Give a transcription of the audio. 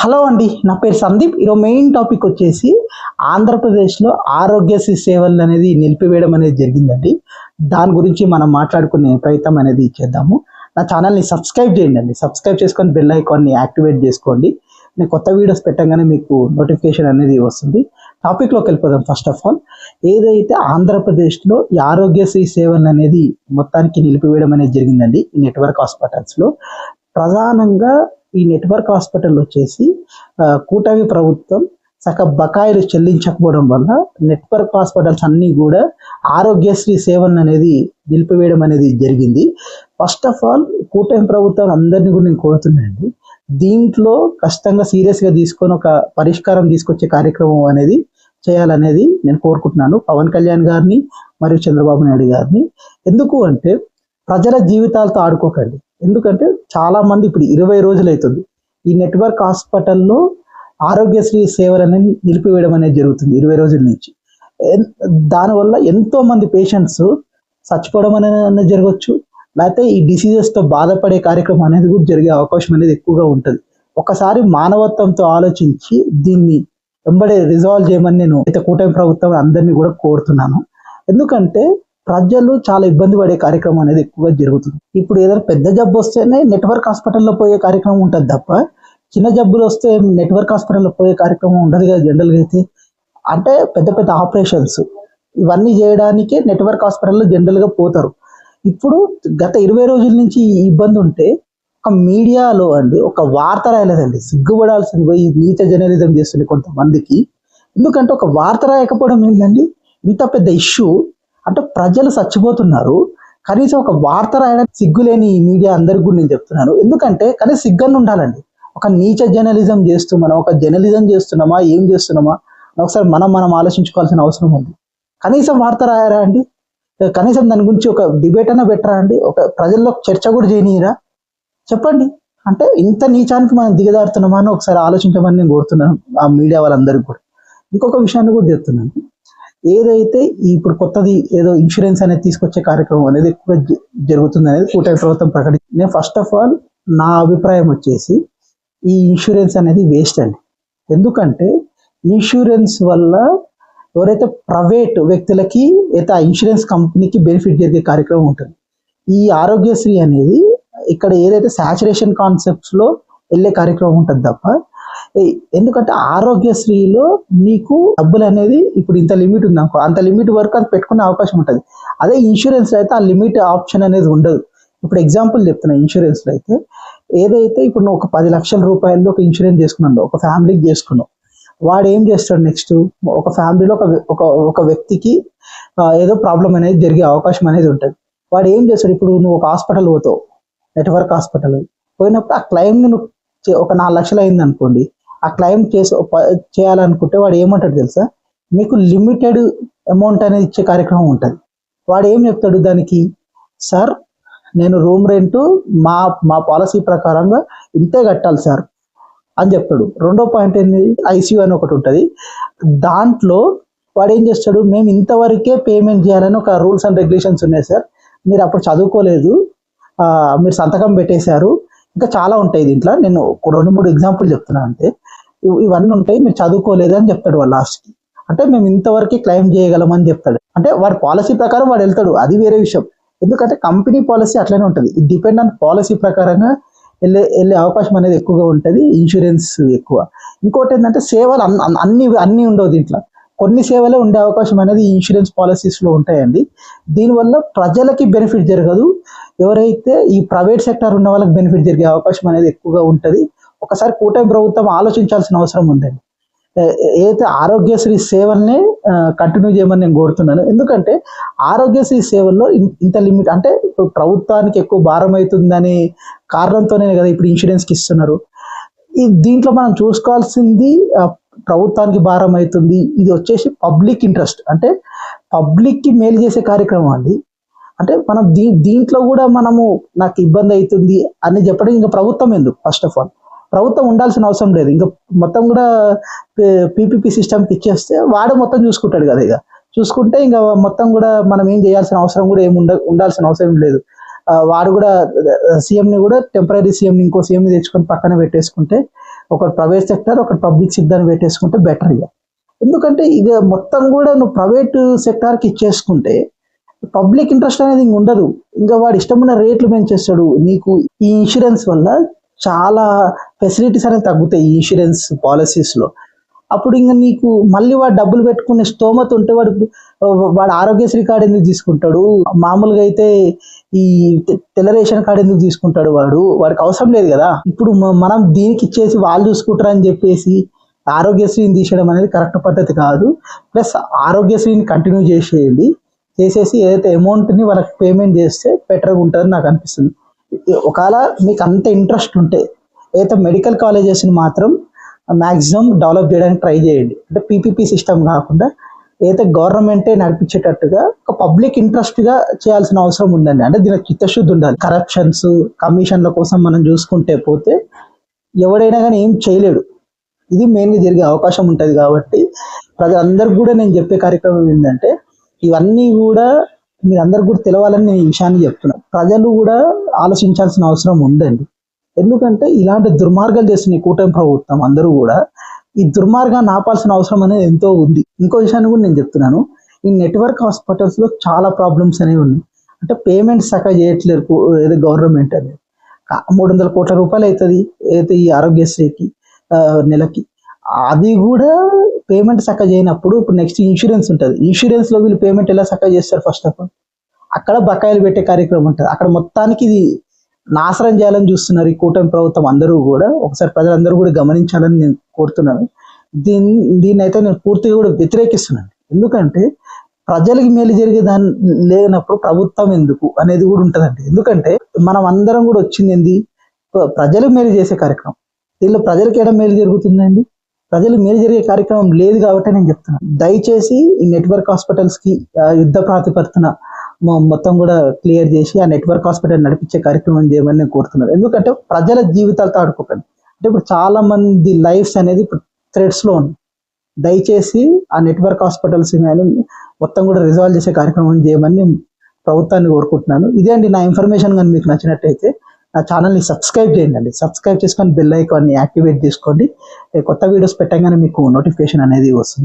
Hello అండి, నా పేరు సందీప్. ఈరోజు మెయిన్ టాపిక్ వచ్చేసి ఆంధ్రప్రదేశ్లో ఆరోగ్యశ్రీ సేవలు అనేది నిలిపివేయడం అనేది జరిగిందండి. దాని గురించి మనం మాట్లాడుకునే ప్రయత్నం అనేది చేద్దాము. నా ఛానల్ని సబ్స్క్రైబ్ చేయండి అండి. సబ్స్క్రైబ్ చేసుకొని బెల్ ఐకాన్ని యాక్టివేట్ చేసుకోండి. నేను కొత్త వీడియోస్ పెట్టగానే మీకు నోటిఫికేషన్ అనేది వస్తుంది. టాపిక్లోకి వెళ్ళిపోదాం. ఫస్ట్ ఆఫ్ ఆల్, ఏదైతే ఆంధ్రప్రదేశ్లో ఈ ఆరోగ్యశ్రీ సేవలు అనేది మొత్తానికి నిలిపివేయడం అనేది జరిగిందండి ఈ నెట్వర్క్ హాస్పిటల్స్లో. ప్రధానంగా ఈ నెట్వర్క్ హాస్పిటల్ వచ్చేసి కూటమి ప్రభుత్వం బకాయిలు చెల్లించకపోవడం వల్ల నెట్వర్క్ హాస్పిటల్స్ అన్నీ కూడా ఆరోగ్యశ్రీ సేవలను అనేది నిలిపివేయడం అనేది జరిగింది. ఫస్ట్ ఆఫ్ ఆల్, కూటమి ప్రభుత్వం అందరినీ కూడా నేను కోరుతున్నానండి, దీంట్లో కష్టంగా సీరియస్గా తీసుకొని ఒక పరిష్కారం తీసుకొచ్చే కార్యక్రమం అనేది చేయాలనేది నేను కోరుకుంటున్నాను పవన్ కళ్యాణ్ గారిని మరియు చంద్రబాబు నాయుడు గారిని. ఎందుకు అంటే ప్రజల జీవితాలతో ఆడుకోకండి. ఎందుకంటే చాలా మంది ఇప్పుడు 20 రోజులు అవుతుంది ఈ నెట్వర్క్ హాస్పిటల్లో ఆరోగ్యశ్రీ సేవలు అనేది నిలిపివేయడం అనేది జరుగుతుంది 20 రోజుల నుంచి. దానివల్ల ఎంతో మంది పేషెంట్స్ చచ్చిపోవడం అనేది జరగవచ్చు, లేకపోతే ఈ డిసీజెస్తో బాధపడే కార్యక్రమం అనేది కూడా జరిగే అవకాశం అనేది ఎక్కువగా ఉంటుంది. ఒకసారి మానవత్వంతో ఆలోచించి దీన్ని వెంబడే రిజాల్వ్ చేయమని నేను అయితే కూటమి ప్రభుత్వం అందరినీ కూడా కోరుతున్నాను. ఎందుకంటే ప్రజలు చాలా ఇబ్బంది పడే కార్యక్రమం అనేది ఎక్కువగా జరుగుతుంది. ఇప్పుడు ఏదైనా పెద్ద జబ్బు వస్తేనే నెట్వర్క్ హాస్పిటల్లో పోయే కార్యక్రమం ఉంటుంది తప్ప చిన్న జబ్బులు వస్తే నెట్వర్క్ హాస్పిటల్లో పోయే కార్యక్రమం ఉండదు కదా జనరల్గా అయితే. అంటే పెద్ద పెద్ద ఆపరేషన్స్ ఇవన్నీ చేయడానికే నెట్వర్క్ హాస్పిటల్లో జనరల్గా పోతారు. ఇప్పుడు గత 20 రోజుల నుంచి ఈ ఇబ్బంది ఉంటే ఒక మీడియాలో అండి ఒక వార్త రాయలేదండి. సిగ్గుపడాల్సింది పోయి నీచ జర్నలిజం చేస్తుంది కొంతమందికి. ఎందుకంటే ఒక వార్త రాయకపోవడం ఏంటండి ఇంత పెద్ద ఇష్యూ. అంటే ప్రజలు చచ్చిపోతున్నారు, కనీసం ఒక వార్త రాయడానికి సిగ్గులేని ఈ మీడియా అందరికి కూడా నేను చెప్తున్నాను. ఎందుకంటే కనీసం సిగ్గని ఉండాలండి. ఒక నీచ జర్నలిజం చేస్తున్నామా, ఒక జర్నలిజం చేస్తున్నామా, ఏం చేస్తున్నామా ఒకసారి మనం ఆలోచించుకోవాల్సిన అవసరం ఉంది. కనీసం వార్త రాయరా అండి? కనీసం దాని గురించి ఒక డిబేట్ అయినా పెట్టరా అండి? ఒక ప్రజల్లో చర్చ కూడా చేయనీయరా? చెప్పండి. అంటే ఇంత నీచానికి మనం దిగజారుతున్నామా అని ఒకసారి ఆలోచించమని నేను కోరుతున్నాను ఆ మీడియా వాళ్ళందరికీ కూడా. ఇంకొక విషయాన్ని కూడా చెప్తున్నాను, ఏదైతే ఇప్పుడు కొత్తది ఏదో ఇన్సూరెన్స్ అనేది తీసుకొచ్చే కార్యక్రమం అనేది ఎక్కువ జరుగుతుంది అనేది కూటమి ప్రభుత్వం ప్రకటించింది. నేను ఫస్ట్ ఆఫ్ ఆల్ నా అభిప్రాయం వచ్చేసి ఈ ఇన్సూరెన్స్ అనేది వేస్ట్ అండి. ఎందుకంటే ఇన్సూరెన్స్ వల్ల ఎవరైతే ప్రైవేట్ వ్యక్తులకి అయితే ఆ ఇన్సూరెన్స్ కంపెనీకి బెనిఫిట్ జరిగే కార్యక్రమం ఉంటుంది. ఈ ఆరోగ్యశ్రీ అనేది ఇక్కడ ఏదైతే సాచురేషన్ కాన్సెప్ట్స్లో వెళ్ళే కార్యక్రమం ఉంటుంది తప్ప, ఎందుకంటే ఆరోగ్యశ్రీలో మీకు డబ్బులు అనేది ఇప్పుడు ఇంత లిమిట్ ఉంది అనుకో, అంత లిమిట్ వరకు అది పెట్టుకునే అవకాశం ఉంటుంది. అదే ఇన్సూరెన్స్లో అయితే ఆ లిమిట్ ఆప్షన్ అనేది ఉండదు. ఇప్పుడు ఎగ్జాంపుల్ చెప్తున్నా, ఇన్సూరెన్స్లో అయితే ఏదైతే ఇప్పుడు నువ్వు ఒక 10 లక్షల రూపాయలు ఒక ఇన్సూరెన్స్ చేసుకున్నావు, ఒక ఫ్యామిలీకి చేసుకున్నావు, వాడు ఏం చేస్తాడు నెక్స్ట్ ఒక ఫ్యామిలీలో ఒక వ్యక్తికి ఏదో ప్రాబ్లం అనేది జరిగే అవకాశం అనేది ఉంటుంది. వాడు ఏం చేస్తాడు, ఇప్పుడు నువ్వు ఒక హాస్పిటల్ పోతావు, నెట్వర్క్ హాస్పిటల్ పోయినప్పుడు ఆ క్లెయిమ్ని నువ్వు ఒక 4 లక్షలు అయింది అనుకోండి, ఆ క్లెయిమ్ చేయాలనుకుంటే వాడు ఏమంటాడు తెలుసా, మీకు లిమిటెడ్ అమౌంట్ అనేది ఇచ్చే కార్యక్రమం ఉంటుంది. వాడు ఏం చెప్తాడు దానికి, సార్ నేను రూమ్ రెంట్ మా పాలసీ ప్రకారంగా ఇంతే కట్టాలి సార్ అని చెప్తాడు. రెండో పాయింట్ ఏంది, ఐసీయూ అని ఒకటి ఉంటుంది. దాంట్లో వాడు ఏం చేస్తాడు, మేము ఇంతవరకే పేమెంట్ చేయాలని ఒక రూల్స్ అండ్ రెగ్యులేషన్స్ ఉన్నాయి సార్, మీరు అప్పుడు చదువుకోలేదు, మీరు సంతకం పెట్టేశారు, ఇంకా చాలా ఉంటాయి దీంట్లో, నేను 2-3 ఎగ్జాంపుల్ చెప్తున్నాను అంతే, ఇవన్నీ ఉంటాయి, మీరు చదువుకోలేదు అని చెప్తాడు వాళ్ళు లాస్ట్కి. అంటే మేము ఇంతవరకు క్లెయిమ్ చేయగలమని చెప్తాడు. అంటే వాడి పాలసీ ప్రకారం వాడు వెళ్తాడు, అది వేరే విషయం. ఎందుకంటే కంపెనీ పాలసీ అట్లనే ఉంటుంది, ఇది డిపెండ్ ఆన్ పాలసీ ప్రకారంగా వెళ్ళే అవకాశం అనేది ఎక్కువగా ఉంటుంది, ఇన్సూరెన్స్ ఎక్కువ. ఇంకోటి ఏంటంటే సేవలు అన్నీ ఉండవు దీంట్లో, కొన్ని సేవలే ఉండే అవకాశం అనేది ఇన్సూరెన్స్ పాలసీస్లో ఉంటాయండి. దీనివల్ల ప్రజలకి బెనిఫిట్ జరగదు, ఎవరైతే ఈ ప్రైవేట్ సెక్టర్ ఉన్న వాళ్ళకి బెనిఫిట్ జరిగే అవకాశం అనేది ఎక్కువగా ఉంటుంది. ఒకసారి కూటమి ప్రభుత్వం ఆలోచించాల్సిన అవసరం ఉందండి. ఏదైతే ఆరోగ్యశ్రీ సేవల్ని కంటిన్యూ చేయమని నేను కోరుతున్నాను. ఎందుకంటే ఆరోగ్యశ్రీ సేవల్లో ఇంత లిమిట్, అంటే ఇప్పుడు ప్రభుత్వానికి ఎక్కువ భారం అవుతుందనే కారణంతోనే కదా ఇప్పుడు ఇన్సూరెన్స్కి ఇస్తున్నారు. దీంట్లో మనం చూసుకోవాల్సింది ప్రభుత్వానికి భారం అవుతుంది, ఇది వచ్చేసి పబ్లిక్ ఇంట్రెస్ట్, అంటే పబ్లిక్కి మేలు చేసే కార్యక్రమం అండి. అంటే మనం దీంట్లో కూడా మనము నాకు ఇబ్బంది అవుతుంది అని చెప్పడం ఇంకా ప్రభుత్వం ఎందుకు? ఫస్ట్ ఆఫ్ ఆల్ ప్రభుత్వం ఉండాల్సిన అవసరం లేదు, ఇంకా మొత్తం కూడా పీపీపీ సిస్టమ్కి ఇచ్చేస్తే వాడు మొత్తం చూసుకుంటాడు కదా. ఇక చూసుకుంటే ఇంకా మొత్తం కూడా మనం ఏం చేయాల్సిన అవసరం కూడా ఉండాల్సిన అవసరం లేదు. వాడు కూడా సీఎంని కూడా టెంపరీ సీఎంని ఇంకో సీఎంని తెచ్చుకొని పక్కన పెట్టేసుకుంటే ఒకటి ప్రైవేట్ సెక్టర్, ఒకటి పబ్లిక్ సెక్టర్ పెట్టేసుకుంటే బెటర్ ఇక. ఎందుకంటే ఇక మొత్తం కూడా నువ్వు ప్రైవేట్ సెక్టార్కి ఇచ్చేసుకుంటే పబ్లిక్ ఇంట్రెస్ట్ అనేది ఇంక ఉండదు. ఇంకా వాడు ఇష్టమైన రేట్లు పెంచేస్తాడు. నీకు ఈ ఇన్సూరెన్స్ వల్ల చాలా ఫెసిలిటీస్ అనేది తగ్గుతాయి ఈ ఇన్సూరెన్స్ పాలసీస్లో. అప్పుడు ఇంకా నీకు మళ్ళీ వాడు డబ్బులు పెట్టుకునే స్తోమత ఉంటే వాడు ఆరోగ్యశ్రీ కార్డు ఎందుకు తీసుకుంటాడు? మామూలుగా అయితే ఈ తెల్ల రేషన్ కార్డు ఎందుకు తీసుకుంటాడు? వాడికి అవసరం లేదు కదా. ఇప్పుడు మనం దీనికి ఇచ్చేసి వాళ్ళు చూసుకుంటారు అని చెప్పేసి ఆరోగ్యశ్రీని తీసేయడం అనేది కరెక్ట్ పద్ధతి కాదు. ప్లస్ ఆరోగ్యశ్రీని కంటిన్యూ చేసేసి ఏదైతే అమౌంట్ని వాళ్ళకి పేమెంట్ చేస్తే బెటర్గా ఉంటుందని నాకు అనిపిస్తుంది. ఒకవేళ మీకు అంత ఇంట్రెస్ట్ ఉంటే ఏదైతే మెడికల్ కాలేజెస్ని మాత్రం మ్యాక్సిమం డెవలప్ చేయడానికి ట్రై చేయండి. అంటే పీపీపీ సిస్టమ్ కాకుండా ఏదైతే గవర్నమెంటే నడిపించేటట్టుగా ఒక పబ్లిక్ ఇంట్రెస్ట్గా చేయాల్సిన అవసరం ఉందండి. అంటే దీనికి చిత్తశుద్ధి ఉండాలి. కరప్షన్స్, కమిషన్ల కోసం మనం చూసుకుంటే పోతే ఎవడైనా కానీ ఏం చేయలేడు. ఇది మెయిన్గా జరిగే అవకాశం ఉంటుంది. కాబట్టి ప్రజలందరికీ కూడా నేను చెప్పే కార్యక్రమం ఏంటంటే ఇవన్నీ కూడా మీరందరికీ కూడా తెలవాలని నేను ఈ విషయాన్ని చెప్తున్నాను. ప్రజలు కూడా ఆలోచించాల్సిన అవసరం ఉందండి. ఎందుకంటే ఇలాంటి దుర్మార్గాలు చేస్తున్న ఈ కూటమి ప్రభుత్వం అందరూ కూడా ఈ దుర్మార్గాన్ని ఆపాల్సిన అవసరం అనేది ఎంతో ఉంది. ఇంకో విషయాన్ని కూడా నేను చెప్తున్నాను. ఈ నెట్వర్క్ హాస్పిటల్స్లో చాలా ప్రాబ్లమ్స్ అనేవి ఉన్నాయి. అంటే పేమెంట్స్ చక్కగా చేయట్లేరు ఏదో గవర్నమెంట్ అనేది. 300 కోట్ల రూపాయలు అవుతుంది ఏదైతే ఈ ఆరోగ్యశ్రీకి నెలకి. అది కూడా పేమెంట్ చక్కగా చేయనప్పుడు ఇప్పుడు నెక్స్ట్ ఇన్సూరెన్స్ ఉంటుంది. ఇన్సూరెన్స్లో వీళ్ళు పేమెంట్ ఎలా చక్కగా చేస్తారు? ఫస్ట్ ఆఫ్ ఆల్ అక్కడ బకాయిలు పెట్టే కార్యక్రమం ఉంటుంది. అక్కడ మొత్తానికి ఇది నాశనం చేయాలని చూస్తున్నారు ఈ కూటమి ప్రభుత్వం అందరూ కూడా. ఒకసారి ప్రజలందరూ కూడా గమనించాలని నేను కోరుతున్నాను. దీన్ని అయితే నేను పూర్తిగా కూడా వ్యతిరేకిస్తున్నాను. ఎందుకంటే ప్రజలకి మేలు జరిగే దాని లేనప్పుడు ప్రభుత్వం ఎందుకు అనేది కూడా ఉంటుందండి. ఎందుకంటే మనం అందరం కూడా వచ్చింది ఏంది? ప్రజలకు మేలు చేసే కార్యక్రమం. దీనిలో ప్రజలకి ఏడా మేలు జరుగుతుందండి? ప్రజలు మేలు జరిగే కార్యక్రమం లేదు కాబట్టి నేను చెప్తున్నాను. దయచేసి ఈ నెట్వర్క్ హాస్పిటల్స్కి యుద్ధ ప్రాతిపదికన మొత్తం కూడా క్లియర్ చేసి ఆ నెట్వర్క్ హాస్పిటల్ నడిపించే కార్యక్రమం చేయమని నేను కోరుతున్నాను. ఎందుకంటే ప్రజల జీవితాలతో ఆడుకోకండి. అంటే ఇప్పుడు చాలా మంది లైఫ్స్ అనేది ఇప్పుడు థ్రెడ్స్లో ఉంది. దయచేసి ఆ నెట్వర్క్ హాస్పిటల్స్ మొత్తం కూడా రిజాల్వ్ చేసే కార్యక్రమం చేయమని ప్రభుత్వాన్ని కోరుకుంటున్నాను. ఇదే అండి నా ఇన్ఫర్మేషన్. కానీ మీకు నచ్చినట్టయితే నా ఛానల్ని సబ్స్క్రైబ్ చేయండి. సబ్స్క్రైబ్ చేసుకొని బెల్ ఐకాన్ని యాక్టివేట్ చేసుకోండి. కొత్త వీడియోస్ పెట్టగానే మీకు నోటిఫికేషన్ అనేది వస్తుంది.